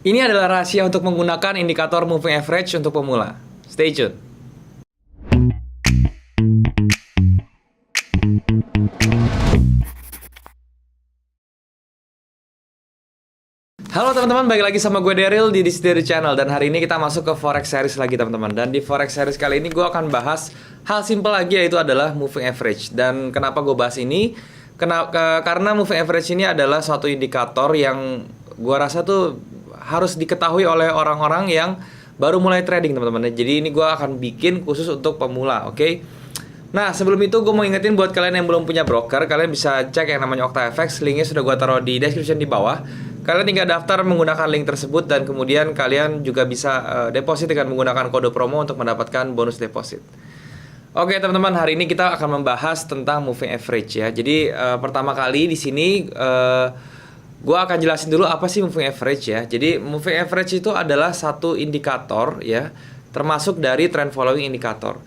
Ini adalah rahasia untuk menggunakan indikator moving average untuk pemula. Stay tune. Halo teman-teman, balik lagi sama gue Daryl di This Daily Channel. Dan hari ini kita masuk ke Forex Series lagi teman-teman. Dan di Forex Series kali ini gue akan bahas hal simple lagi, yaitu adalah moving average. Dan kenapa gue bahas ini? Karena moving average ini adalah suatu indikator yang gue rasa tuh harus diketahui oleh orang-orang yang baru mulai trading teman-teman. Jadi ini gue akan bikin khusus untuk pemula, oke? Nah, sebelum itu gue mau ingetin buat kalian yang belum punya broker, kalian bisa cek yang namanya OctaFX. Linknya sudah gue taruh di description di bawah. Kalian tinggal daftar menggunakan link tersebut, dan kemudian kalian juga bisa deposit dengan menggunakan kode promo untuk mendapatkan bonus deposit. Oke teman-teman, hari ini kita akan membahas tentang moving average ya. Jadi pertama kali di sini gue akan jelasin dulu apa sih moving average ya. Jadi moving average itu adalah satu indikator ya, termasuk dari trend following indikator.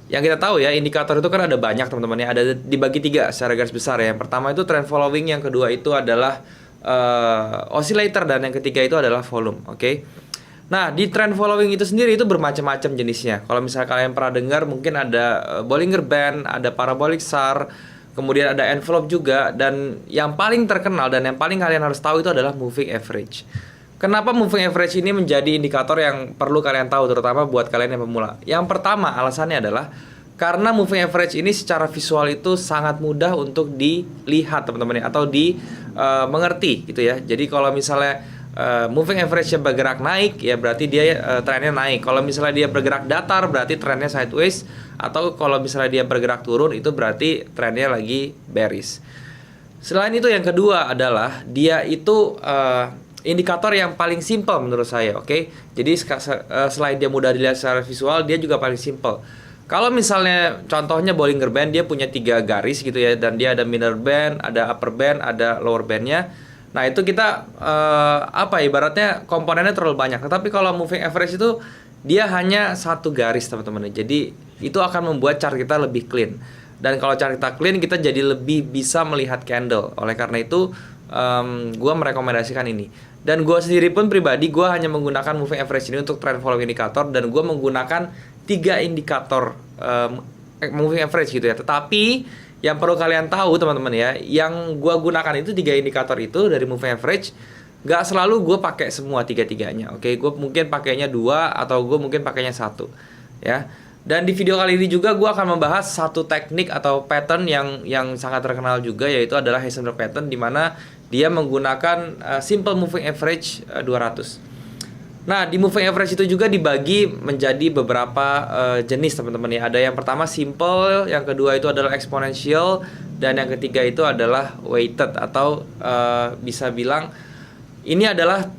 Yang kita tahu ya, indikator itu kan ada banyak teman-teman ya, ada dibagi tiga secara garis besar ya. Yang pertama itu trend following, yang kedua itu adalah oscillator, dan yang ketiga itu adalah volume, oke? Nah, di trend following itu sendiri itu bermacam-macam jenisnya. Kalau misalnya kalian pernah dengar, mungkin ada Bollinger Band, ada Parabolic SAR, kemudian ada envelope juga, dan yang paling terkenal dan yang paling kalian harus tahu itu adalah moving average. Kenapa moving average ini menjadi indikator yang perlu kalian tahu, terutama buat kalian yang pemula? Yang pertama alasannya adalah karena moving average ini secara visual itu sangat mudah untuk dilihat teman-teman ya, atau mengerti gitu ya. Jadi kalau misalnya moving average bergerak naik ya berarti dia trennya naik. Kalau misalnya dia bergerak datar berarti trennya sideways, atau kalau misalnya dia bergerak turun itu berarti trennya lagi bearish. Selain itu, yang kedua adalah dia itu indikator yang paling simple menurut saya, oke? Jadi selain dia mudah dilihat secara visual, dia juga paling simple. Kalau misalnya contohnya Bollinger Band, dia punya 3 garis gitu ya, dan dia ada middle band, ada upper band, ada lower bandnya. Nah itu kita ibaratnya komponennya terlalu banyak. Tetapi kalau moving average itu dia hanya satu garis teman-teman. Jadi itu akan membuat chart kita lebih clean. Dan kalau chart kita clean, kita jadi lebih bisa melihat candle. Oleh karena itu gue merekomendasikan ini. Dan gue sendiri pun pribadi, gue hanya menggunakan moving average ini untuk trend following indicator, dan gue menggunakan 3 indikator moving average gitu ya. Tetapi yang perlu kalian tahu teman-teman ya, yang gue gunakan itu 3 indikator itu dari moving average, gak selalu gue pakai semua 3-3-nya, oke? Gue mungkin pakainya 2, atau gue mungkin pakainya 1 ya. Dan di video kali ini juga gue akan membahas satu teknik atau pattern yang sangat terkenal juga, yaitu adalah Heisenberg pattern, di mana dia menggunakan simple moving average 200. Nah, di moving average itu juga dibagi menjadi beberapa jenis teman-teman ya. Ada yang pertama simple, yang kedua itu adalah exponential, dan yang ketiga itu adalah weighted, atau bisa bilang ini adalah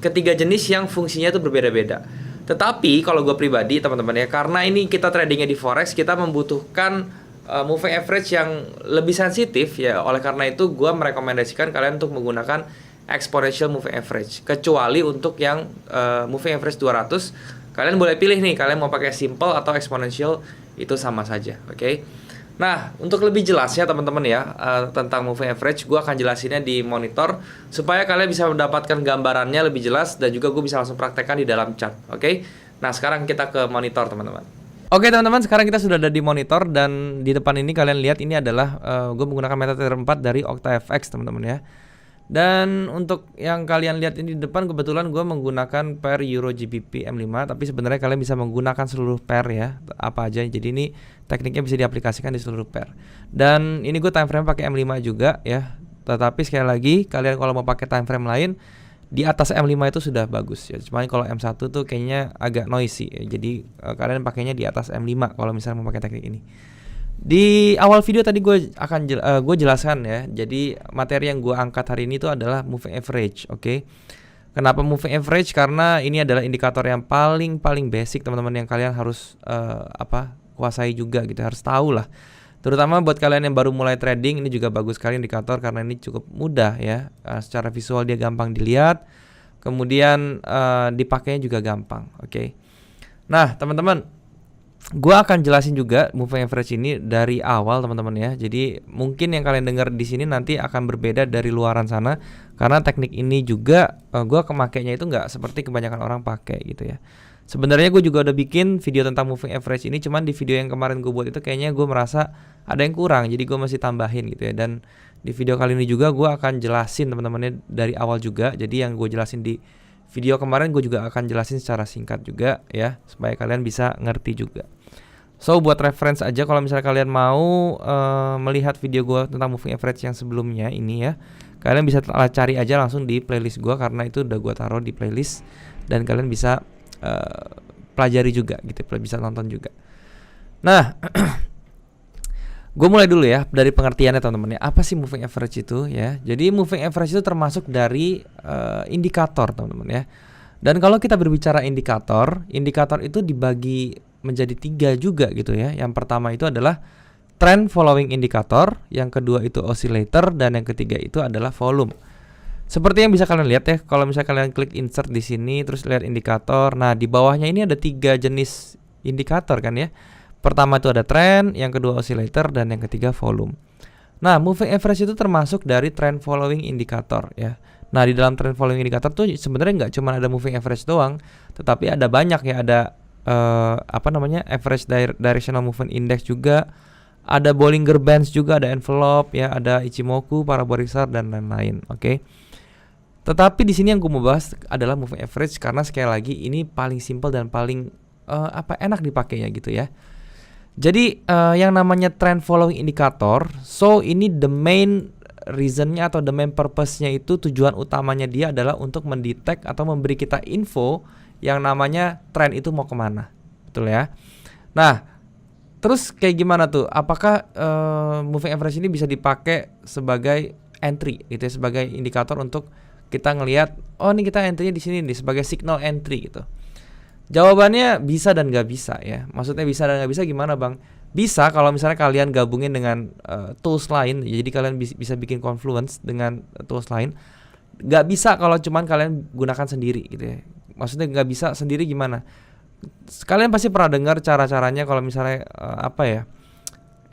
ketiga jenis yang fungsinya itu berbeda-beda. Tetapi kalau gue pribadi teman-teman ya, karena ini kita tradingnya di forex, kita membutuhkan moving average yang lebih sensitif ya. Oleh karena itu gue merekomendasikan kalian untuk menggunakan exponential moving average. Kecuali untuk yang moving average 200, kalian boleh pilih nih, kalian mau pakai simple atau exponential, itu sama saja, oke? Nah, untuk lebih jelasnya teman-teman ya, tentang moving average, gue akan jelasinnya di monitor supaya kalian bisa mendapatkan gambarannya lebih jelas, dan juga gue bisa langsung praktekkan di dalam chart, oke? Nah, sekarang kita ke monitor teman-teman. Oke teman-teman, sekarang kita sudah ada di monitor, dan di depan ini kalian lihat ini adalah gue menggunakan metode 4 dari OctaFX teman-teman ya. Dan untuk yang kalian lihat ini di depan, kebetulan gue menggunakan pair Euro GBP M5, tapi sebenarnya kalian bisa menggunakan seluruh pair ya, apa aja. Jadi ini tekniknya bisa diaplikasikan di seluruh pair. Dan ini gue time frame pakai M5 juga ya. Tetapi sekali lagi, kalian kalau mau pakai time frame lain di atas M5 itu sudah bagus ya. Cuma kalau M1 tuh kayaknya agak noisy ya. Jadi kalian pakainya di atas M5 kalau misalnya mau pakai teknik ini. Di awal video tadi gue akan gue jelaskan ya. Jadi materi yang gue angkat hari ini itu adalah moving average, oke? Kenapa moving average? Karena ini adalah indikator yang paling basic teman-teman, yang kalian harus kuasai juga gitu, harus tahu lah. Terutama buat kalian yang baru mulai trading, ini juga bagus sekali indikator karena ini cukup mudah ya. Secara visual dia gampang dilihat, kemudian dipakainya juga gampang, oke? Nah teman-teman, Gua akan jelasin juga moving average ini dari awal teman-teman ya. Jadi mungkin yang kalian dengar di sini nanti akan berbeda dari luaran sana karena teknik ini juga gua kemakainya itu nggak seperti kebanyakan orang pakai gitu ya. Sebenarnya gue juga udah bikin video tentang moving average ini, cuman di video yang kemarin gue buat itu kayaknya gue merasa ada yang kurang, jadi gue masih tambahin gitu ya. Dan di video kali ini juga gue akan jelasin teman-temannya dari awal juga. Jadi yang gue jelasin di video kemarin gue juga akan jelasin secara singkat juga ya, supaya kalian bisa ngerti juga. So buat reference aja kalau misalnya kalian mau melihat video gue tentang moving average yang sebelumnya ini ya, kalian bisa cari aja langsung di playlist gue karena itu udah gue taruh di playlist dan kalian bisa pelajari juga gitu, bisa nonton juga. Nah, gue mulai dulu ya dari pengertiannya teman-teman ya. Apa sih moving average itu ya? Jadi moving average itu termasuk dari indikator teman-teman ya. Dan kalau kita berbicara indikator itu dibagi menjadi 3 juga gitu ya. Yang pertama itu adalah trend following indicator, yang kedua itu oscillator, dan yang ketiga itu adalah volume. Seperti yang bisa kalian lihat ya, kalau misalnya kalian klik insert di sini terus lihat indikator. Nah, di bawahnya ini ada 3 jenis indikator kan ya. Pertama itu ada trend, yang kedua oscillator, dan yang ketiga volume. Nah, moving average itu termasuk dari trend following indicator ya. Nah, di dalam trend following indicator tuh sebenarnya nggak cuma ada moving average doang, tetapi ada banyak ya, ada average directional movement index juga, ada Bollinger Bands juga, ada envelope ya, ada Ichimoku, parabolic star, dan lain-lain. Oke. Tetapi di sini yang gue mau bahas adalah moving average karena sekali lagi ini paling simple dan paling enak dipakainya gitu ya. Jadi yang namanya trend following indicator, so ini the main reasonnya atau the main purpose-nya itu, tujuan utamanya dia adalah untuk mendetek atau memberi kita info yang namanya trend itu mau kemana, betul ya. Nah, terus kayak gimana tuh? Apakah moving average ini bisa dipakai sebagai entry gitu ya, sebagai indikator untuk kita ngelihat, oh nih kita entry-nya di sini nih sebagai signal entry gitu. Jawabannya bisa dan nggak bisa ya. Maksudnya bisa dan nggak bisa gimana bang? Bisa kalau misalnya kalian gabungin dengan tools lain. Jadi kalian bisa bikin confluence dengan tools lain. Nggak bisa kalau cuman kalian gunakan sendiri gitu ya. Maksudnya nggak bisa sendiri gimana? Kalian pasti pernah dengar cara-caranya kalau misalnya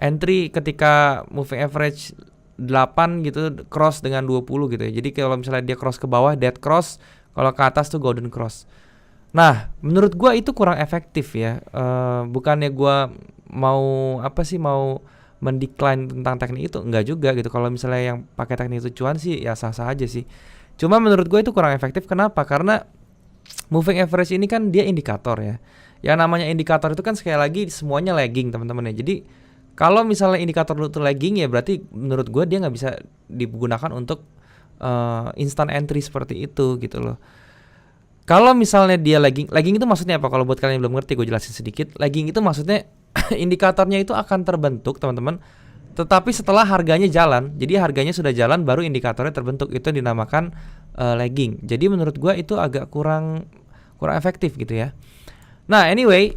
entry ketika moving average 8 gitu cross dengan 20 gitu ya. Jadi kalau misalnya dia cross ke bawah dead cross, kalau ke atas tuh golden cross. Nah, menurut gua itu kurang efektif ya. Bukannya gua mau mendecline tentang teknik itu, enggak juga gitu. Kalau misalnya yang pakai teknik itu cuan sih ya sah-sah aja sih. Cuma menurut gua itu kurang efektif. Kenapa? Karena moving average ini kan dia indikator ya. Yang namanya indikator itu kan sekali lagi semuanya lagging teman-teman ya. Jadi kalau misalnya indikator itu lagging ya berarti menurut gue dia nggak bisa digunakan untuk instant entry seperti itu gitu loh. Kalau misalnya dia lagging itu maksudnya apa? Kalau buat kalian yang belum ngerti gue jelasin sedikit. Lagging itu maksudnya indikatornya itu akan terbentuk teman-teman, tetapi setelah harganya jalan. Jadi harganya sudah jalan baru indikatornya terbentuk, itu yang dinamakan lagging. Jadi menurut gue itu agak kurang efektif gitu ya. Nah anyway,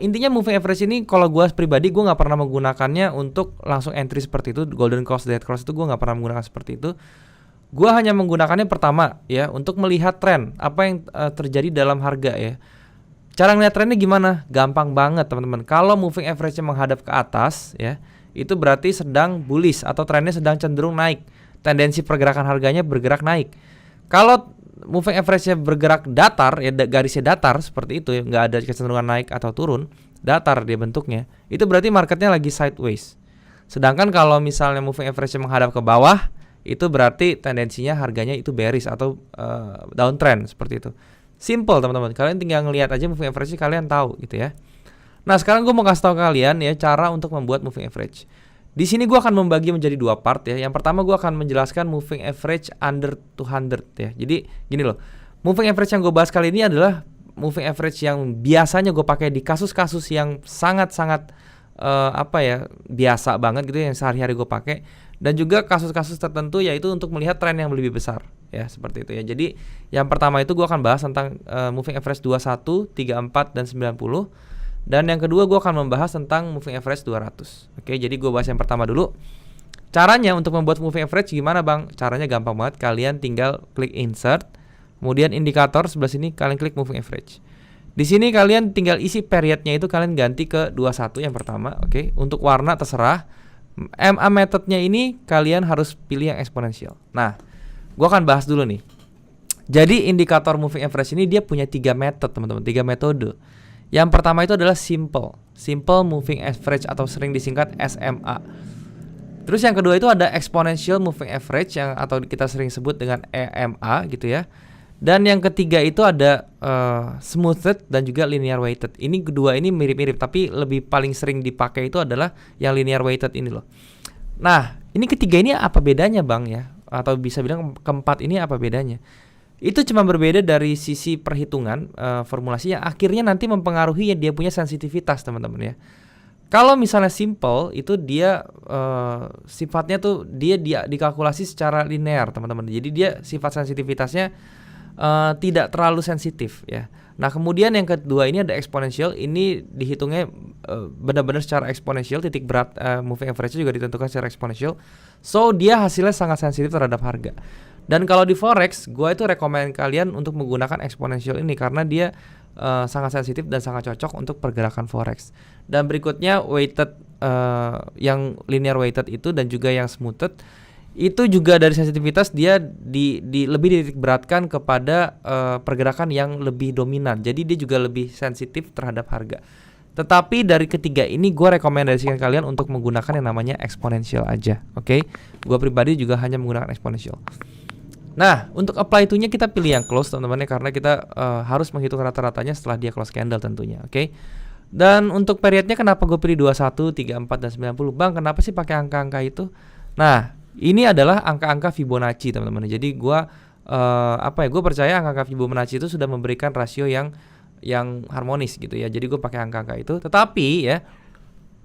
intinya moving average ini kalau gue pribadi gue nggak pernah menggunakannya untuk langsung entry seperti itu. Golden cross, dead cross itu gue nggak pernah menggunakan seperti itu. Gue hanya menggunakannya pertama ya untuk melihat tren apa yang terjadi dalam harga ya. Cara ngeliat trennya gimana? Gampang banget teman-teman. Kalau moving average-nya menghadap ke atas ya, itu berarti sedang bullish atau trennya sedang cenderung naik. Tendensi pergerakan harganya bergerak naik. Kalau moving average-nya bergerak datar ya, garisnya datar seperti itu ya, nggak ada kecenderungan naik atau turun, datar dia bentuknya, itu berarti marketnya lagi sideways. Sedangkan kalau misalnya moving average-nya menghadap ke bawah, itu berarti tendensinya harganya itu bearish atau downtrend seperti itu. Simple teman-teman, kalian tinggal ngelihat aja moving average kalian tahu gitu ya. Nah sekarang gue mau kasih tahu kalian ya cara untuk membuat moving average. Di sini gue akan membagi menjadi 2 part ya. Yang pertama gue akan menjelaskan moving average under 200 ya. Jadi gini loh, moving average yang gue bahas kali ini adalah moving average yang biasanya gue pakai di kasus-kasus yang sangat-sangat biasa banget gitu yang sehari-hari gue pakai, dan juga kasus-kasus tertentu yaitu untuk melihat tren yang lebih besar ya seperti itu ya. Jadi yang pertama itu gue akan bahas tentang moving average 21, 34 dan 90. Dan yang kedua gue akan membahas tentang moving average 200. Oke, jadi gue bahas yang pertama dulu. Caranya untuk membuat moving average gimana bang? Caranya gampang banget. Kalian tinggal klik insert, kemudian indikator sebelah sini kalian klik moving average. Di sini kalian tinggal isi periodnya itu kalian ganti ke 21 yang pertama, oke. Untuk warna terserah. MA methodnya ini kalian harus pilih yang eksponensial. Nah, gua akan bahas dulu nih. Jadi indikator moving average ini dia punya 3 metode teman-teman, 3 metode. Yang pertama itu adalah simple moving average atau sering disingkat SMA. Terus yang kedua itu ada exponential moving average yang atau kita sering sebut dengan EMA gitu ya. Dan yang ketiga itu ada smoothed dan juga linear weighted. Ini kedua ini mirip-mirip tapi lebih paling sering dipakai itu adalah yang linear weighted ini loh. Nah, ini ketiga ini apa bedanya Bang ya? Atau bisa bilang keempat ini apa bedanya? Itu cuma berbeda dari sisi perhitungan formulasi yang akhirnya nanti mempengaruhi dia punya sensitivitas teman-teman ya. Kalau misalnya simple itu dia sifatnya tuh dia dikalkulasi secara linear teman-teman. Jadi dia sifat sensitivitasnya tidak terlalu sensitif ya. Nah kemudian yang kedua ini ada eksponensial. Ini dihitungnya benar-benar secara eksponensial. Titik berat moving average juga ditentukan secara eksponensial. So dia hasilnya sangat sensitif terhadap harga. Dan kalau di forex, gue itu rekomend kalian untuk menggunakan eksponensial ini karena dia sangat sensitif dan sangat cocok untuk pergerakan forex. Dan berikutnya weighted yang linear weighted itu dan juga yang smoothed itu juga dari sensitivitas dia lebih dititik beratkan kepada pergerakan yang lebih dominan. Jadi dia juga lebih sensitif terhadap harga. Tetapi dari ketiga ini gue rekomendasikan kalian untuk menggunakan yang namanya eksponensial aja. Oke? Gue pribadi juga hanya menggunakan eksponensial. Nah, untuk apply itunya kita pilih yang close teman-teman ya, karena kita harus menghitung rata-ratanya setelah dia close candle tentunya. Oke? Dan untuk periodnya kenapa gue pilih 21, 34 dan 90? Bang, kenapa sih pakai angka-angka itu? Nah, ini adalah angka-angka Fibonacci teman-teman. Jadi gue gue percaya angka-angka Fibonacci itu sudah memberikan rasio yang harmonis gitu ya. Jadi gue pakai angka-angka itu. Tetapi ya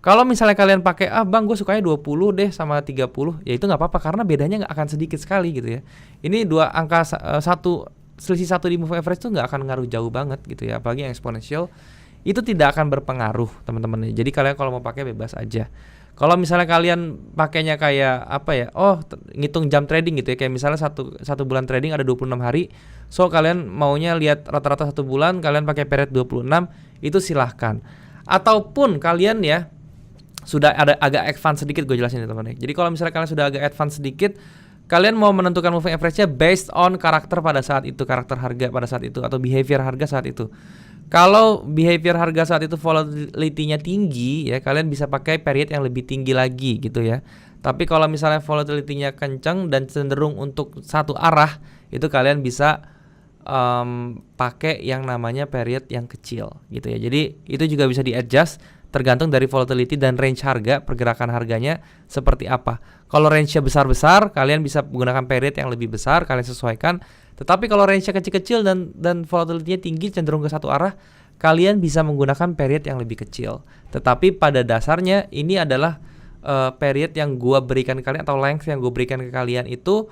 kalau misalnya kalian pakai bang gue sukanya 20 deh sama 30, ya itu nggak apa-apa karena bedanya nggak akan sedikit sekali gitu ya. Ini dua angka selisih satu di moving average tuh nggak akan ngaruh jauh banget gitu ya. Apalagi yang eksponensial itu tidak akan berpengaruh teman-teman. Jadi kalian kalau mau pakai bebas aja. Kalau misalnya kalian pakainya kayak ngitung jam trading gitu ya, kayak misalnya satu bulan trading ada 26 hari. So kalian maunya lihat rata-rata satu bulan, kalian pakai period 26, itu silahkan. Ataupun kalian ya sudah ada agak advance sedikit, gue jelasin ya teman-teman. Jadi kalau misalnya kalian sudah agak advance sedikit, kalian mau menentukan moving average-nya based on karakter pada saat itu, karakter harga pada saat itu atau behavior harga saat itu. Kalau behavior harga saat itu volatility-nya tinggi ya, kalian bisa pakai period yang lebih tinggi lagi gitu ya. Tapi kalau misalnya volatility-nya kencang dan cenderung untuk satu arah, itu kalian bisa pakai yang namanya period yang kecil gitu ya. Jadi itu juga bisa di-adjust tergantung dari volatility dan range harga, pergerakan harganya seperti apa. Kalau range-nya besar-besar, kalian bisa menggunakan period yang lebih besar, kalian sesuaikan. Tetapi kalau range-nya kecil-kecil dan volatility-nya tinggi cenderung ke satu arah, kalian bisa menggunakan period yang lebih kecil. Tetapi pada dasarnya ini adalah period yang gua berikan ke kalian atau length yang gua berikan ke kalian itu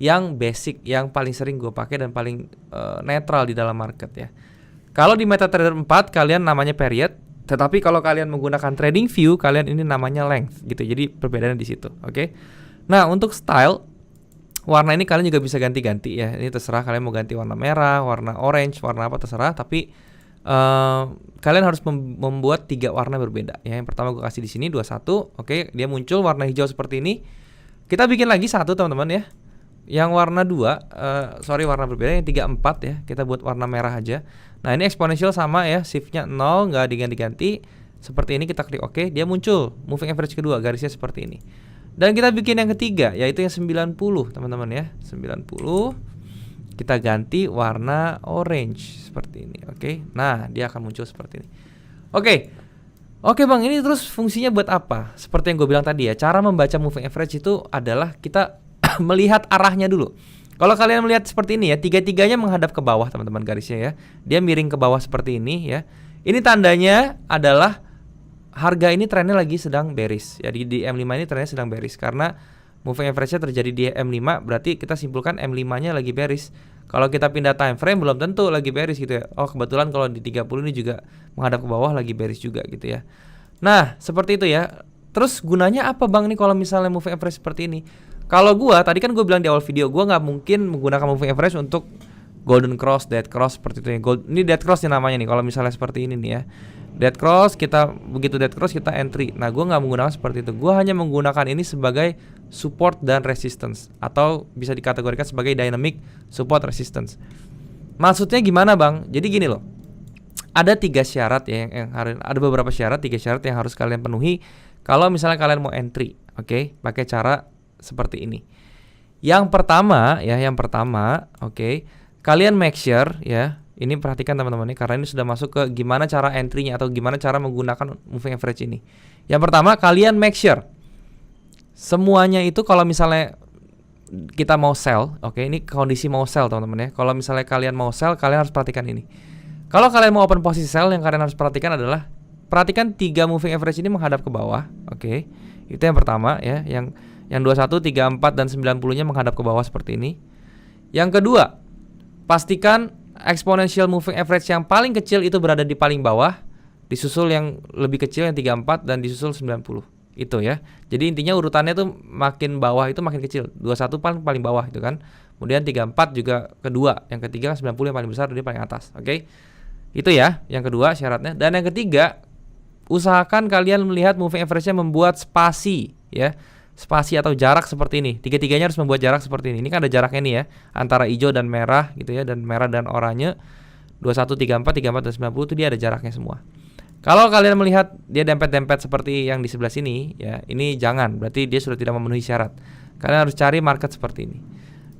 yang basic, yang paling sering gua pakai dan paling netral di dalam market ya. Kalau di MetaTrader 4 kalian namanya period. Tetapi kalau kalian menggunakan trading view, kalian ini namanya length gitu. Jadi perbedaannya di situ, oke? Nah, untuk style warna ini kalian juga bisa ganti-ganti ya. Ini terserah kalian mau ganti warna merah, warna orange, warna apa terserah, tapi kalian harus membuat 3 warna berbeda ya. Yang pertama gue kasih di sini 21, oke? Dia muncul warna hijau seperti ini. Kita bikin lagi satu teman-teman ya. Yang warna 2, warna berbeda yang 3, 4 ya. Kita buat warna merah aja. Nah ini eksponensial sama ya, shiftnya 0, nggak diganti-ganti. Seperti ini kita klik OK, dia muncul moving average kedua, garisnya seperti ini. Dan kita bikin yang ketiga, yaitu yang 90 teman-teman ya. 90, kita ganti warna orange seperti ini, oke. Nah dia akan muncul seperti ini. Oke bang, ini terus fungsinya buat apa? Seperti yang gue bilang tadi ya, cara membaca moving average itu adalah kita melihat arahnya dulu. Kalau kalian melihat seperti ini ya, tiga-tiganya menghadap ke bawah teman-teman garisnya ya. Dia miring ke bawah seperti ini ya. Ini tandanya adalah harga ini trennya lagi sedang bearish. Jadi di M5 ini trennya sedang bearish karena moving average-nya terjadi di M5, berarti kita simpulkan M5-nya lagi bearish. Kalau kita pindah time frame belum tentu lagi bearish gitu ya. Oh, kebetulan kalau di 30 ini juga menghadap ke bawah lagi bearish juga gitu ya. Nah, seperti itu ya. Terus gunanya apa bang nih kalau misalnya moving average seperti ini? Kalau tadi kan gue bilang di awal video, gue nggak mungkin menggunakan moving average untuk golden cross, dead cross seperti itu ya. Ini dead cross nih namanya nih. Kalau misalnya seperti ini nih ya. Dead cross, kita begitu dead cross kita entry. Nah, gue nggak menggunakan seperti itu. Gue hanya menggunakan ini sebagai support dan resistance, atau bisa dikategorikan sebagai dynamic support resistance. Maksudnya gimana bang? Jadi gini loh. Ada 3 syarat ya ada beberapa syarat, 3 syarat yang harus kalian penuhi kalau misalnya kalian mau entry, oke? Pakai cara seperti ini. Yang pertama, oke, kalian make sure ya. Ini perhatikan teman-teman nih, karena ini sudah masuk ke gimana cara entry-nya atau gimana cara menggunakan moving average ini. Yang pertama, kalian make sure semuanya itu kalau misalnya kita mau sell, oke, ini kondisi mau sell teman-teman ya. Kalau misalnya kalian mau sell, kalian harus perhatikan ini. Kalau kalian mau open posisi sell, yang kalian harus perhatikan adalah perhatikan 3 moving average ini menghadap ke bawah, oke. Itu yang pertama ya, yang 21, 34 dan 90-nya menghadap ke bawah seperti ini. Yang kedua, pastikan exponential moving average yang paling kecil itu berada di paling bawah, disusul yang lebih kecil yang 34 dan disusul 90. Itu ya. Jadi intinya urutannya tuh makin bawah itu makin kecil. 21 paling bawah itu kan. Kemudian 34 juga kedua, yang ketiga 90 yang paling besar dia paling atas. Oke. Itu ya, yang kedua syaratnya. Dan yang ketiga, usahakan kalian melihat moving average-nya membuat spasi ya. Spasi atau jarak seperti ini. Tiga-tiganya harus membuat jarak seperti ini. Ini kan ada jaraknya nih ya, antara hijau dan merah gitu ya, dan merah dan oranye. 21, 34, 34 dan 90 itu dia ada jaraknya semua. Kalau kalian melihat dia dempet-dempet seperti yang di sebelah sini ya, ini jangan, berarti dia sudah tidak memenuhi syarat. Kalian harus cari market seperti ini.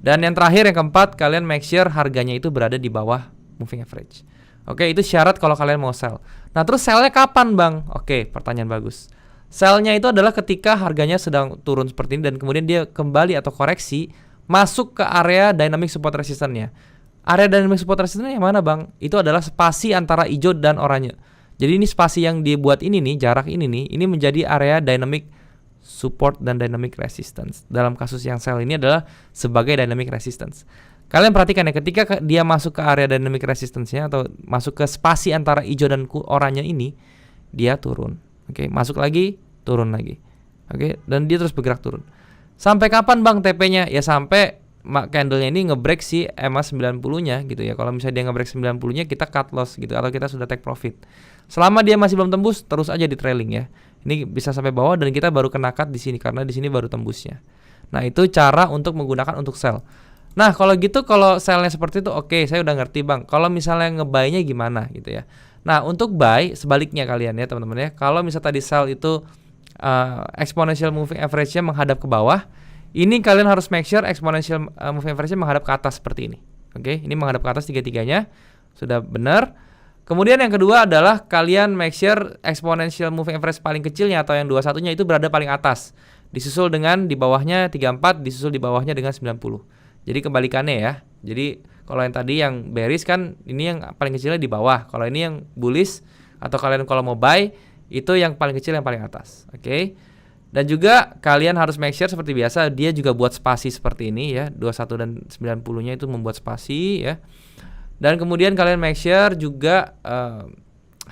Dan yang terakhir, yang keempat, kalian make sure harganya itu berada di bawah moving average. Oke, itu syarat kalau kalian mau sell. Nah, terus sellnya kapan bang? Oke, pertanyaan bagus. Sell-nya itu adalah ketika harganya sedang turun seperti ini dan kemudian dia kembali atau koreksi masuk ke area dynamic support resistance-nya. Area dynamic support resistance yang mana bang? Itu adalah spasi antara hijau dan oranye. Jadi ini spasi yang dibuat ini nih, jarak ini nih, ini menjadi area dynamic support dan dynamic resistance. Dalam kasus yang sell ini adalah sebagai dynamic resistance. Kalian perhatikan ya, ketika dia masuk ke area dynamic resistance-nya atau masuk ke spasi antara hijau dan oranye ini, dia turun. Oke, masuk lagi, turun lagi. Oke, dan dia terus bergerak turun. Sampai kapan bang TP-nya? Ya sampai candle-nya ini nge-break si EMA 90-nya gitu ya. Kalau misalnya dia nge-break 90-nya, kita cut loss gitu atau kita sudah take profit. Selama dia masih belum tembus, terus aja di trailing ya. Ini bisa sampai bawah dan kita baru kena cut di sini karena di sini baru tembusnya. Nah, itu cara untuk menggunakan untuk sell. Nah, kalau gitu, kalau sell-nya seperti itu, oke, saya udah ngerti bang. Kalau misalnya nge-buy-nya gimana gitu ya. Nah, untuk buy sebaliknya kalian ya teman-teman ya. Kalau misalnya tadi sell itu exponential moving average-nya menghadap ke bawah, ini kalian harus make sure exponential moving average-nya menghadap ke atas seperti ini. Oke, ini menghadap ke atas tiga-tiganya. Sudah benar. Kemudian yang kedua adalah kalian make sure exponential moving average paling kecilnya atau yang 21-nya itu berada paling atas. Disusul dengan di bawahnya 34, disusul di bawahnya dengan 90. Jadi kebalikannya ya. Jadi kalau yang tadi yang bearish kan ini yang paling kecilnya di bawah. Kalau ini yang bullish atau kalian kalau mau buy itu yang paling kecil yang paling atas. Oke. Dan juga kalian harus make sure seperti biasa dia juga buat spasi seperti ini ya. 21 dan 90-nya itu membuat spasi ya. Dan kemudian kalian make sure juga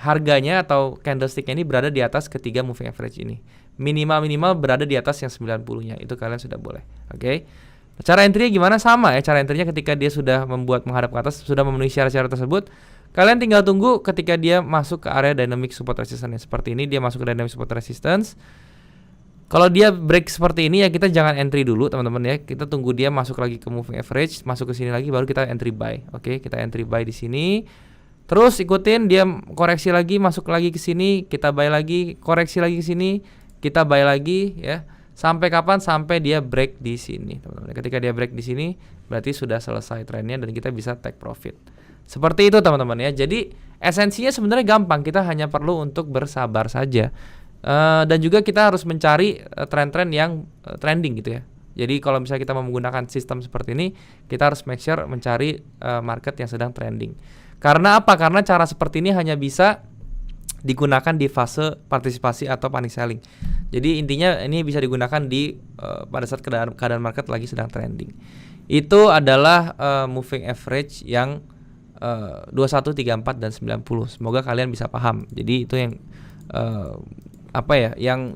harganya atau candlestick-nya ini berada di atas ketiga moving average ini. Minimal berada di atas yang 90-nya. Itu kalian sudah boleh. Oke. Cara entry gimana? Sama ya, cara entry-nya ketika dia sudah membuat menghadap ke atas, sudah memenuhi syarat-syarat tersebut, kalian tinggal tunggu ketika dia masuk ke area dynamic support resistance. Seperti ini dia masuk ke dynamic support resistance. Kalau dia break seperti ini ya kita jangan entry dulu teman-teman ya. Kita tunggu dia masuk lagi ke moving average, masuk ke sini lagi baru kita entry buy. Oke, kita entry buy di sini. Terus ikutin dia koreksi lagi, masuk lagi ke sini, kita buy lagi, koreksi lagi ke sini, kita buy lagi ya. Sampai kapan? Sampai dia break di sini, teman-teman. Ketika dia break di sini, berarti sudah selesai trennya dan kita bisa take profit. Seperti itu, teman-teman ya. Jadi esensinya sebenarnya gampang. Kita hanya perlu untuk bersabar saja. Dan juga kita harus mencari tren-tren yang trending gitu ya. Jadi kalau misalnya kita mau menggunakan sistem seperti ini, kita harus make sure mencari market yang sedang trending. Karena apa? Karena cara seperti ini hanya bisa digunakan di fase partisipasi atau panic selling. Jadi intinya ini bisa digunakan di pada saat keadaan market lagi sedang trending. Itu adalah moving average yang 21, 34 dan 90. Semoga kalian bisa paham. Jadi itu yang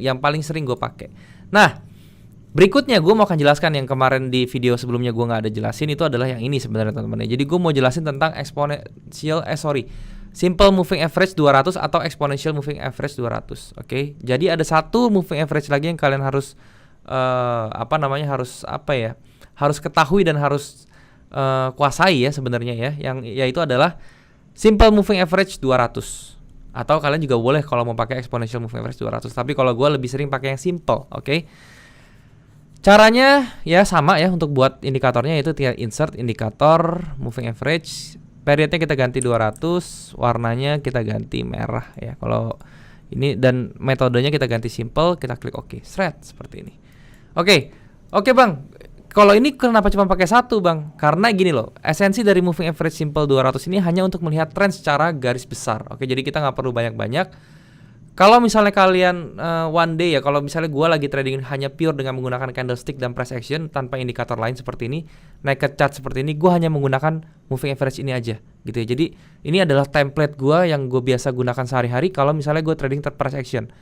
yang paling sering gue pakai. Nah, Berikutnya gue mau akan jelaskan yang kemarin di video sebelumnya gue nggak ada jelasin, itu adalah yang ini sebenarnya teman-teman. Jadi gue mau jelasin tentang simple moving average 200 atau exponential moving average 200. Oke. Jadi ada satu moving average lagi yang kalian harus harus ketahui dan harus kuasai ya sebenarnya ya, yang yaitu adalah simple moving average 200. Atau kalian juga boleh kalau mau pakai exponential moving average 200, tapi kalau gue lebih sering pakai yang simple, oke? Caranya ya sama ya, untuk buat indikatornya itu tinggal insert indikator moving average, periodnya kita ganti 200, warnanya kita ganti merah ya kalau ini, dan metodenya kita ganti simple, kita klik OK, seperti ini. Oke Bang, kalau ini kenapa cuma pakai satu Bang? Karena gini loh, esensi dari moving average simple 200 ini hanya untuk melihat tren secara garis besar. Oke, jadi kita nggak perlu banyak-banyak. Kalau misalnya kalian one day ya, kalau misalnya gue lagi trading hanya pure dengan menggunakan candlestick dan price action tanpa indikator lain seperti ini, naik ke chart seperti ini, gue hanya menggunakan moving average ini aja gitu ya. Jadi ini adalah template gue yang gue biasa gunakan sehari-hari kalau misalnya gue trading price action.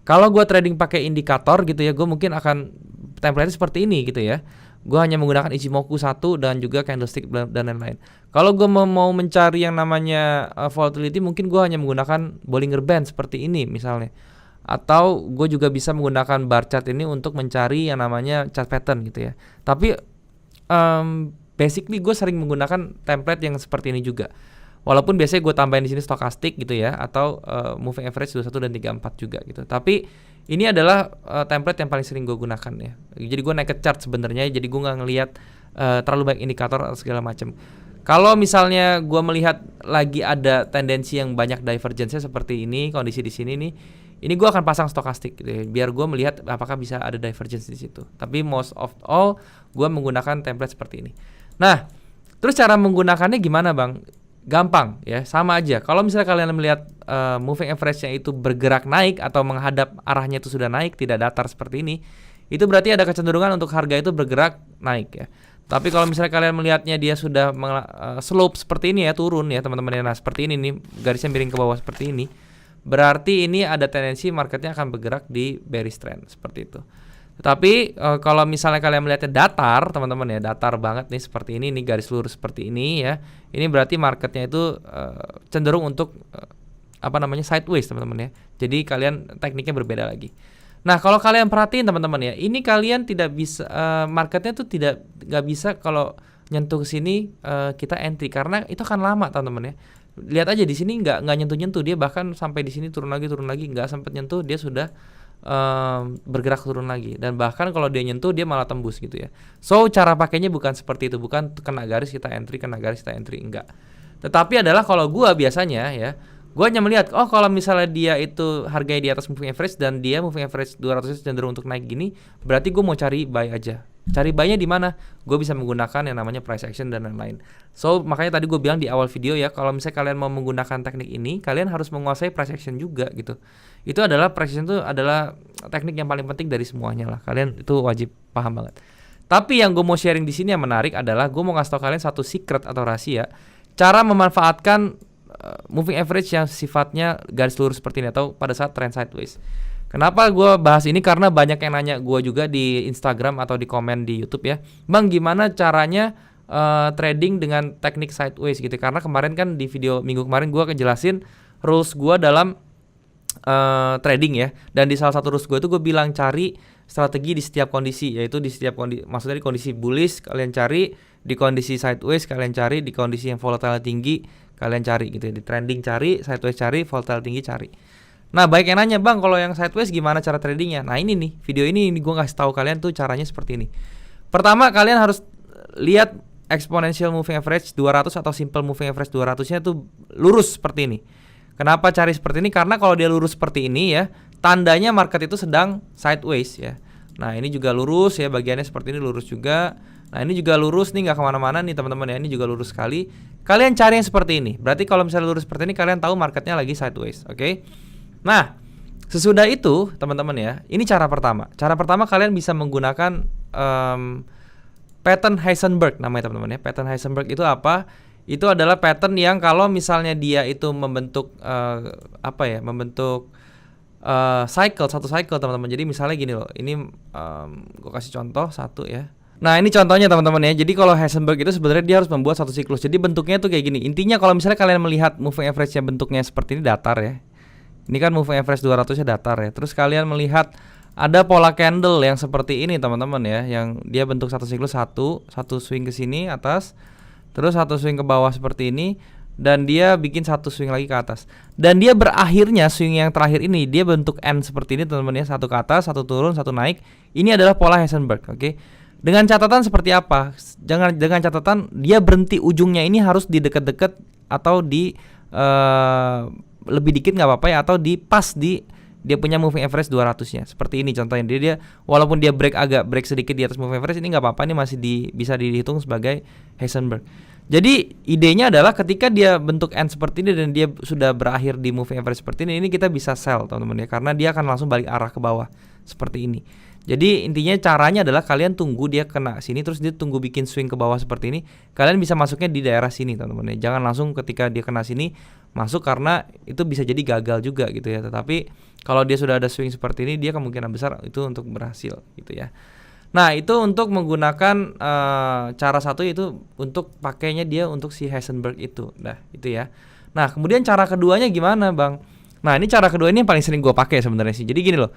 Kalau gue trading pakai indikator gitu ya, gue mungkin akan template seperti ini gitu ya. Gue hanya menggunakan Ichimoku 1 dan juga candlestick dan lain-lain. Kalau gue mau mencari yang namanya volatility, mungkin gue hanya menggunakan Bollinger Band seperti ini misalnya. Atau gue juga bisa menggunakan bar chart ini untuk mencari yang namanya chart pattern gitu ya. Tapi basically gue sering menggunakan template yang seperti ini juga. Walaupun biasanya gue tambahin di sini stokastik gitu ya, atau moving average 21 dan 34 juga gitu. Tapi ini adalah template yang paling sering gue gunakan ya. Jadi gue naik ke chart sebenarnya, jadi gue nggak ngelihat terlalu banyak indikator atau segala macam. Kalau misalnya gue melihat lagi ada tendensi yang banyak divergence seperti ini, kondisi di sini nih, ini gue akan pasang stokastik gitu ya, biar gue melihat apakah bisa ada divergence di situ. Tapi most of all gue menggunakan template seperti ini. Nah, terus cara menggunakannya gimana Bang? Gampang ya, sama aja. Kalau misalnya kalian melihat moving average-nya itu bergerak naik atau menghadap arahnya itu sudah naik, tidak datar seperti ini, itu berarti ada kecenderungan untuk harga itu bergerak naik ya. Tapi kalau misalnya kalian melihatnya dia sudah slope seperti ini ya, turun ya teman-teman. Nah seperti ini nih, garisnya miring ke bawah seperti ini, berarti ini ada tendensi marketnya akan bergerak di bearish trend seperti itu. Tapi kalau misalnya kalian melihatnya datar, teman-teman ya, datar banget nih seperti ini garis lurus seperti ini ya. Ini berarti marketnya itu cenderung untuk sideways teman-teman ya. Jadi kalian tekniknya berbeda lagi. Nah kalau kalian perhatiin teman-teman ya, ini kalian tidak bisa marketnya tuh nggak bisa kalau nyentuh ke sini kita entry, karena itu akan lama teman-teman ya. Lihat aja di sini nggak nyentuh-nyentuh, dia bahkan sampai di sini turun lagi nggak sempat nyentuh, dia sudah bergerak turun lagi, dan bahkan kalau dia nyentuh dia malah tembus gitu ya. So cara pakainya bukan seperti itu, bukan kena garis kita entry, enggak. Tetapi adalah kalau gua biasanya ya, gua hanya melihat kalau misalnya dia itu harganya di atas moving average dan dia moving average 200 cenderung untuk naik gini, berarti gua mau cari buy aja. Cari buy-nya di mana? Gue bisa menggunakan yang namanya price action dan lain-lain. So makanya tadi gue bilang di awal video ya, kalau misalnya kalian mau menggunakan teknik ini, kalian harus menguasai price action juga gitu. Itu adalah price action, itu adalah teknik yang paling penting dari semuanya lah. Kalian itu wajib paham banget. Tapi yang gue mau sharing di sini yang menarik adalah gue mau ngasih tau kalian satu secret atau rahasia cara memanfaatkan moving average yang sifatnya garis lurus seperti ini atau pada saat trend sideways. Kenapa gue bahas ini? Karena banyak yang nanya gue juga di Instagram atau di komen di YouTube ya, Bang gimana caranya trading dengan teknik sideways gitu. Karena kemarin kan di video minggu kemarin gue kejelasin rules gue dalam trading ya. Dan di salah satu rules gue itu gue bilang cari strategi di setiap kondisi, yaitu di setiap kondisi, maksudnya di kondisi bullish kalian cari, di kondisi sideways kalian cari, di kondisi yang volatile tinggi kalian cari gitu ya. Di trending cari, sideways cari, volatile tinggi cari. Nah baik yang nanya, Bang kalau yang sideways gimana cara tradingnya? Nah ini nih, video ini gue ngasih tahu kalian tuh caranya seperti ini. Pertama kalian harus lihat exponential moving average 200 atau simple moving average 200-nya tuh lurus seperti ini. Kenapa cari seperti ini? Karena kalau dia lurus seperti ini ya, tandanya market itu sedang sideways ya. Nah ini juga lurus ya, bagiannya seperti ini lurus juga. Nah ini juga lurus nih, nggak kemana-mana nih teman-teman ya, ini juga lurus sekali. Kalian cari yang seperti ini. Berarti kalau misalnya lurus seperti ini, kalian tahu marketnya lagi sideways, oke? Nah, sesudah itu teman-teman ya, ini cara pertama. Cara pertama kalian bisa menggunakan pattern Heisenberg namanya teman-teman ya. Pattern Heisenberg itu apa? Itu adalah pattern yang kalau misalnya dia itu membentuk membentuk satu cycle teman-teman. Jadi misalnya gini loh, ini gue kasih contoh satu ya. Nah ini contohnya teman-teman ya. Jadi kalau Heisenberg itu sebenarnya dia harus membuat satu siklus. Jadi bentuknya tuh kayak gini. Intinya kalau misalnya kalian melihat moving average-nya bentuknya seperti ini datar ya. Ini kan moving average 200-nya datar ya. Terus kalian melihat ada pola candle yang seperti ini teman-teman ya, yang dia bentuk satu siklus, satu swing ke sini atas, terus satu swing ke bawah seperti ini, dan dia bikin satu swing lagi ke atas. Dan dia berakhirnya swing yang terakhir ini dia bentuk N seperti ini teman-teman ya, satu ke atas, satu turun, satu naik. Ini adalah pola Heisenberg, oke. Dengan catatan seperti apa? Dengan catatan dia berhenti ujungnya ini harus di dekat-dekat atau di lebih dikit nggak apa-apa ya, atau di pas di dia punya moving average 200-nya. Seperti ini contohnya. Dia walaupun dia break sedikit di atas moving average, ini nggak apa-apa, ini masih bisa dihitung sebagai Heisenberg. Jadi idenya adalah ketika dia bentuk N seperti ini dan dia sudah berakhir di moving average seperti ini kita bisa sell teman-teman ya, karena dia akan langsung balik arah ke bawah seperti ini. Jadi intinya caranya adalah kalian tunggu dia kena sini, terus dia tunggu bikin swing ke bawah seperti ini. Kalian bisa masuknya di daerah sini teman-teman ya. Jangan langsung ketika dia kena sini masuk, karena itu bisa jadi gagal juga gitu ya. Tetapi kalau dia sudah ada swing seperti ini, dia kemungkinan besar itu untuk berhasil gitu ya. Nah itu untuk menggunakan cara satu, itu untuk pakainya dia untuk si Heisenberg itu. Nah itu ya. Nah kemudian cara keduanya gimana bang? Nah ini cara kedua ini yang paling sering gue pakai sebenarnya sih. Jadi gini loh,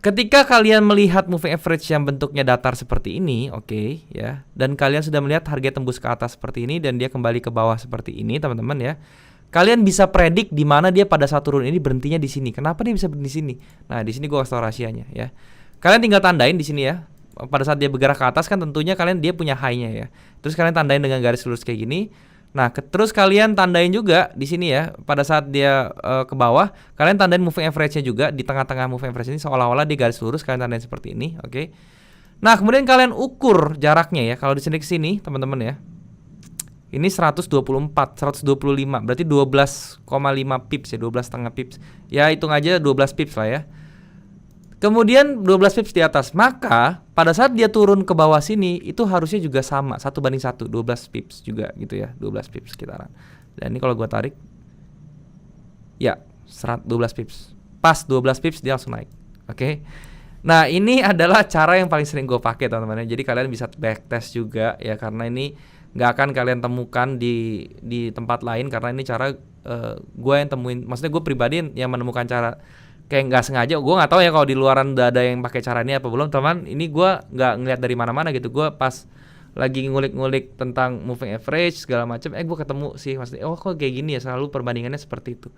ketika kalian melihat moving average yang bentuknya datar seperti ini, oke, ya, dan kalian sudah melihat harga tembus ke atas seperti ini dan dia kembali ke bawah seperti ini teman-teman ya. Kalian bisa predik di mana dia pada saat turun ini berhentinya di sini. Kenapa dia bisa berhenti di sini? Nah di sini gue kasih tau rahasianya ya. Kalian tinggal tandain di sini ya. Pada saat dia bergerak ke atas kan tentunya dia punya high-nya ya. Terus kalian tandain dengan garis lurus kayak gini. Nah, terus kalian tandain juga di sini ya. Pada saat dia ke bawah, kalian tandain moving average-nya juga di tengah-tengah moving average ini, seolah-olah dia garis lurus, kalian tandain seperti ini, oke. Nah, kemudian kalian ukur jaraknya ya. Kalau di sini ke sini, teman-teman ya. Ini 124, 125, berarti 12,5 pips ya, 12,5 pips. Ya, hitung aja 12 pips lah ya. Kemudian 12 pips di atas. Maka pada saat dia turun ke bawah sini itu harusnya juga sama, 1:1, 12 pips juga gitu ya, 12 pips sekitaran. Dan ini kalau gua tarik ya 12 pips. Pas 12 pips dia langsung naik. Oke. Nah, ini adalah cara yang paling sering gue pakai teman-teman. Jadi kalian bisa backtest juga ya, karena ini nggak akan kalian temukan di tempat lain, karena ini cara gue yang temuin. Maksudnya gue pribadi yang menemukan cara kayak nggak sengaja. Gue nggak tahu ya kalau di luaran udah ada yang pakai cara ini apa belum, teman. Ini gue nggak ngeliat dari mana-mana gitu. Gue pas lagi ngulik-ngulik tentang moving average segala macam, gue ketemu sih, maksudnya kok kayak gini ya, selalu perbandingannya seperti itu.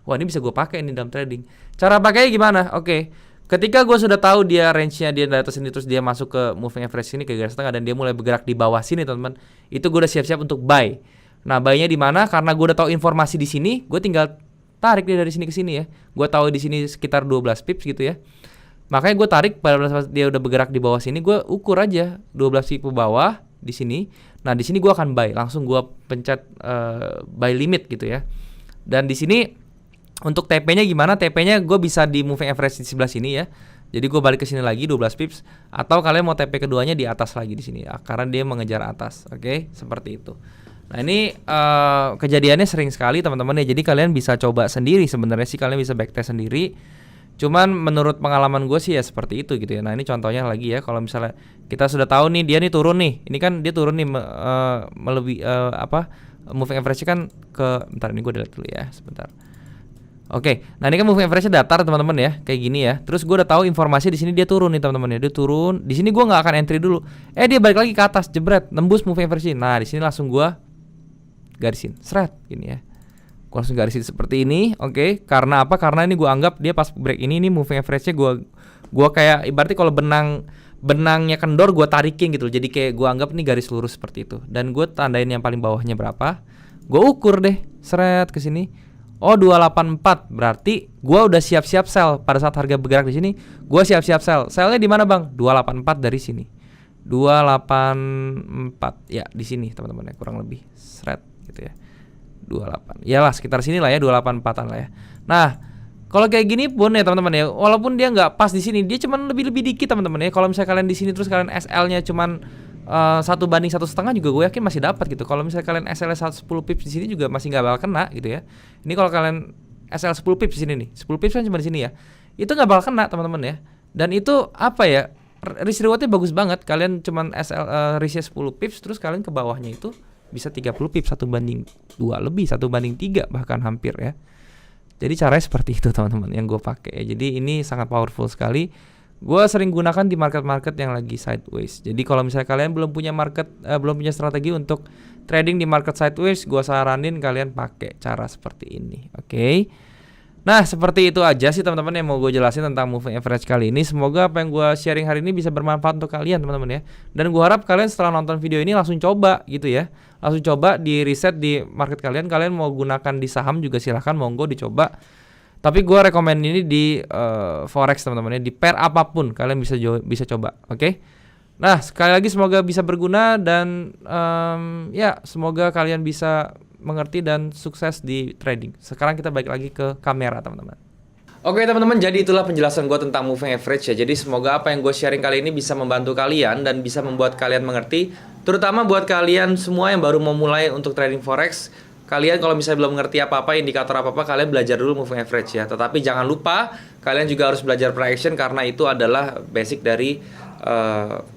Wah, ini bisa gue pakai ini dalam trading. Cara pakainya gimana? Oke. Ketika gue sudah tahu dia range-nya dia dari atas sini, terus dia masuk ke moving average sini ke garis tengah dan dia mulai bergerak di bawah sini, teman-teman. Itu gue udah siap-siap untuk buy. Nah, buy-nya di mana? Karena gue udah tahu informasi di sini, gue tinggal tarik dia dari sini ke sini ya. Gue tahu di sini sekitar 12 pips gitu ya. Makanya gue tarik pada saat dia udah bergerak di bawah sini, gue ukur aja 12 pips ke bawah di sini. Nah, di sini gue akan buy. Langsung gue pencet buy limit gitu ya. Dan di sini untuk TP-nya gimana? TP-nya gue bisa di moving average di sebelah sini ya. Jadi gue balik ke sini lagi 12 pips, atau kalian mau TP keduanya di atas lagi di sini ya, karena dia mengejar atas. Oke, seperti itu. Nah, ini kejadiannya sering sekali teman-teman ya. Jadi kalian bisa coba sendiri, sebenarnya sih kalian bisa backtest sendiri. Cuman menurut pengalaman gue sih ya seperti itu gitu ya. Nah, ini contohnya lagi ya. Kalau misalnya kita sudah tahu nih dia nih turun nih. Ini kan dia turun nih melebihi moving average kan ke, bentar ini gue delete dulu ya sebentar. Oke, nah ini kan moving average-nya datar teman-teman ya, kayak gini ya. Terus gue udah tahu informasi di sini dia turun nih teman-teman ya, dia turun. Di sini gue nggak akan entry dulu. Dia balik lagi ke atas, jebret, nembus moving average. Nah di sini langsung gue garisin, seret, gini ya. Gue langsung garisin seperti ini, oke. Karena apa? Karena ini gue anggap dia pas break ini moving average-nya gue kayak ibaratnya kalau benangnya kendor gue tarikin gitu. Jadi kayak gue anggap nih garis lurus seperti itu. Dan gue tandain yang paling bawahnya berapa. Gue ukur deh, seret ke sini. 284, berarti gua udah siap-siap sell pada saat harga bergerak di sini. Gua siap-siap sell. Sellnya di mana, Bang? 284 dari sini. 284 ya di sini, teman-teman ya, kurang lebih. Seret gitu ya. 28. Iyalah sekitar sini lah ya, 284-an lah ya. Nah, kalau kayak gini pun ya, teman-teman ya, walaupun dia nggak pas di sini, dia cuman lebih dikit, teman-teman ya. Kalau misalnya kalian di sini terus kalian SL-nya cuman 1:1,5 juga gue yakin masih dapat gitu. Kalau misalnya kalian SL 110 pips di sini juga masih nggak bakal kena gitu ya. Ini kalau kalian SL 10 pips di sini nih. 10 pips kan cuma di sini ya. Itu nggak bakal kena teman-teman ya. Dan itu apa ya? Risk rewardnya bagus banget. Kalian cuman SL risknya 10 pips, terus kalian ke bawahnya itu bisa 30 pips, 1/2 lebih, 1/3 bahkan hampir ya. Jadi caranya seperti itu teman-teman yang gue pakai ya. Jadi ini sangat powerful sekali. Gue sering gunakan di market-market yang lagi sideways. Jadi kalau misalnya kalian belum punya belum punya strategi untuk trading di market sideways, gue saranin kalian pakai cara seperti ini. Oke. Nah, seperti itu aja sih teman-teman yang mau gue jelasin tentang moving average kali ini. Semoga apa yang gue sharing hari ini bisa bermanfaat untuk kalian teman-teman ya. Dan gue harap kalian setelah nonton video ini langsung coba gitu ya. Langsung coba di riset di market kalian. Kalian mau gunakan di saham juga silahkan, monggo dicoba. Tapi gue rekomend ini di forex teman-teman ya. Di pair apapun kalian bisa coba. Oke. Nah, sekali lagi semoga bisa berguna dan ya semoga kalian bisa mengerti dan sukses di trading. Sekarang kita balik lagi ke kamera teman-teman. Oke teman-teman, jadi itulah penjelasan gue tentang moving average ya. Jadi semoga apa yang gue sharing kali ini bisa membantu kalian dan bisa membuat kalian mengerti. Terutama buat kalian semua yang baru mau mulai untuk trading forex. Kalian kalau misalnya belum mengerti apa-apa, indikator apa-apa, kalian belajar dulu moving average ya. Tetapi jangan lupa, kalian juga harus belajar price action karena itu adalah basic dari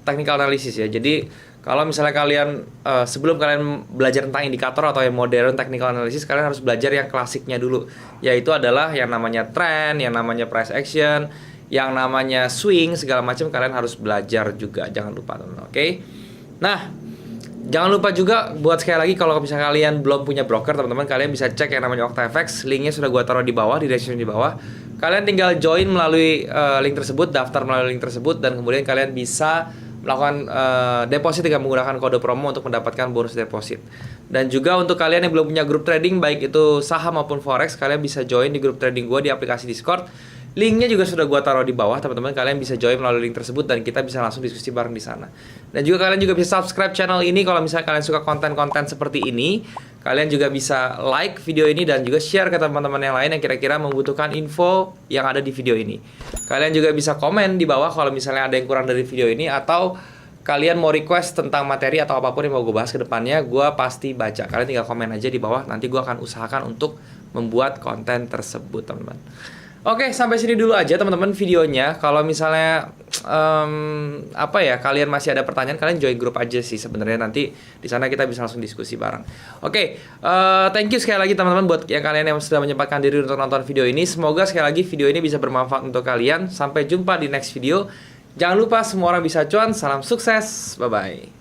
technical analysis ya. Jadi kalau misalnya kalian sebelum kalian belajar tentang indikator atau yang modern technical analysis, kalian harus belajar yang klasiknya dulu, yaitu adalah yang namanya trend, yang namanya price action, yang namanya swing, segala macam kalian harus belajar juga. Jangan lupa teman-teman. Oke. Nah, jangan lupa juga buat sekali lagi kalau misalnya kalian belum punya broker teman-teman, kalian bisa cek yang namanya OctaFX. Linknya sudah gua taruh di bawah, di description di bawah. Kalian tinggal join melalui link tersebut, daftar melalui link tersebut, dan kemudian kalian bisa melakukan deposit dengan menggunakan kode promo untuk mendapatkan bonus deposit. Dan juga untuk kalian yang belum punya grup trading, baik itu saham maupun forex, kalian bisa join di grup trading gue di aplikasi Discord. Linknya juga sudah gue taruh di bawah teman-teman. Kalian bisa join melalui link tersebut dan kita bisa langsung diskusi bareng di sana. Dan juga kalian juga bisa subscribe channel ini kalau misalnya kalian suka konten-konten seperti ini. Kalian juga bisa like video ini dan juga share ke teman-teman yang lain yang kira-kira membutuhkan info yang ada di video ini. Kalian juga bisa komen di bawah kalau misalnya ada yang kurang dari video ini, atau kalian mau request tentang materi atau apapun yang mau gue bahas ke depannya, gue pasti baca. Kalian tinggal komen aja di bawah, nanti gue akan usahakan untuk membuat konten tersebut teman-teman. Oke, sampai sini dulu aja teman-teman videonya. Kalau misalnya kalian masih ada pertanyaan, kalian join grup aja sih sebenarnya, nanti di sana kita bisa langsung diskusi bareng. Oke, thank you sekali lagi teman-teman buat yang kalian yang sudah menyempatkan diri untuk nonton video ini. Semoga sekali lagi video ini bisa bermanfaat untuk kalian. Sampai jumpa di next video. Jangan lupa semua orang bisa cuan. Salam sukses. Bye bye.